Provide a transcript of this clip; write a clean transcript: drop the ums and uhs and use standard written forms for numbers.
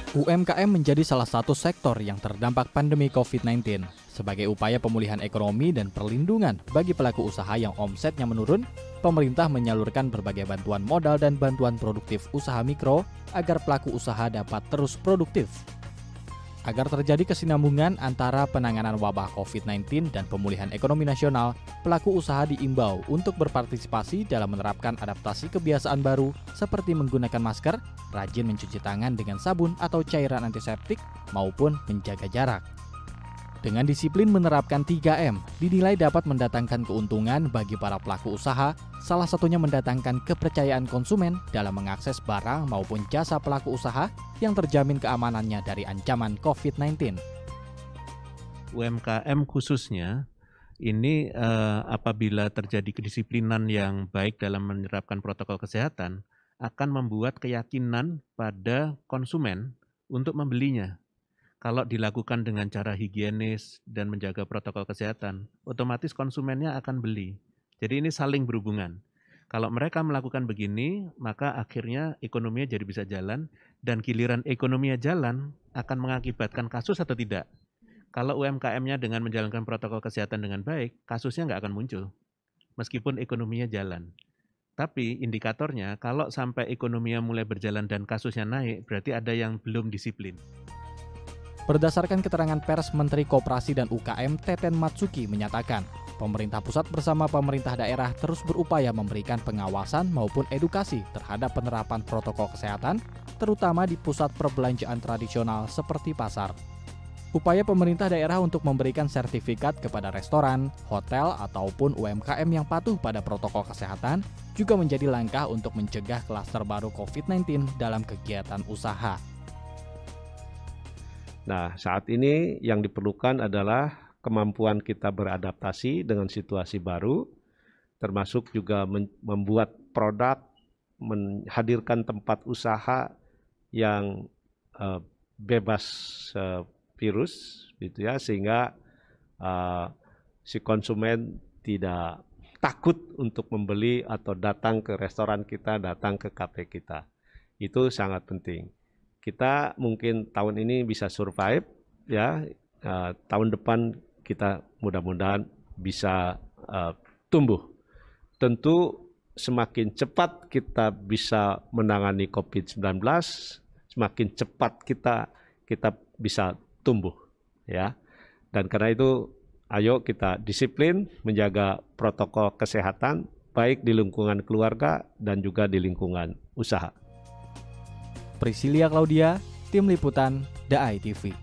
UMKM menjadi salah satu sektor yang terdampak pandemi COVID-19. Sebagai upaya pemulihan ekonomi dan perlindungan bagi pelaku usaha yang omsetnya menurun, pemerintah menyalurkan berbagai bantuan modal dan bantuan produktif usaha mikro agar pelaku usaha dapat terus produktif. Agar terjadi kesinambungan antara penanganan wabah COVID-19 dan pemulihan ekonomi nasional, pelaku usaha diimbau untuk berpartisipasi dalam menerapkan adaptasi kebiasaan baru seperti menggunakan masker, rajin mencuci tangan dengan sabun atau cairan antiseptik, maupun menjaga jarak. Dengan disiplin menerapkan 3M, dinilai dapat mendatangkan keuntungan bagi para pelaku usaha, salah satunya mendatangkan kepercayaan konsumen dalam mengakses barang maupun jasa pelaku usaha yang terjamin keamanannya dari ancaman COVID-19. UMKM khususnya, ini apabila terjadi kedisiplinan yang baik dalam menerapkan protokol kesehatan, akan membuat keyakinan pada konsumen untuk membelinya. Kalau dilakukan dengan cara higienis dan menjaga protokol kesehatan, otomatis konsumennya akan beli. Jadi ini saling berhubungan. Kalau mereka melakukan begini, maka akhirnya ekonominya jadi bisa jalan, dan giliran ekonominya jalan akan mengakibatkan kasus atau tidak. Kalau UMKM-nya dengan menjalankan protokol kesehatan dengan baik, kasusnya nggak akan muncul, meskipun ekonominya jalan. Tapi indikatornya, kalau sampai ekonominya mulai berjalan dan kasusnya naik, berarti ada yang belum disiplin. Berdasarkan keterangan pers Menteri Koperasi dan UKM Teten Matsuki menyatakan, pemerintah pusat bersama pemerintah daerah terus berupaya memberikan pengawasan maupun edukasi terhadap penerapan protokol kesehatan, terutama di pusat perbelanjaan tradisional seperti pasar. Upaya pemerintah daerah untuk memberikan sertifikat kepada restoran, hotel, ataupun UMKM yang patuh pada protokol kesehatan juga menjadi langkah untuk mencegah klaster baru COVID-19 dalam kegiatan usaha. Nah, saat ini yang diperlukan adalah kemampuan kita beradaptasi dengan situasi baru, termasuk juga membuat produk, menghadirkan tempat usaha yang bebas virus, gitu ya, sehingga si konsumen tidak takut untuk membeli atau datang ke restoran kita, datang ke kafe kita. Itu sangat penting. Kita mungkin tahun ini bisa survive, ya. Tahun depan kita mudah-mudahan bisa tumbuh. Tentu semakin cepat kita bisa menangani COVID-19, semakin cepat kita bisa tumbuh, ya. Dan karena itu, ayo kita disiplin menjaga protokol kesehatan baik di lingkungan keluarga dan juga di lingkungan usaha. Priscilia Claudia, Tim Liputan, The Eye TV.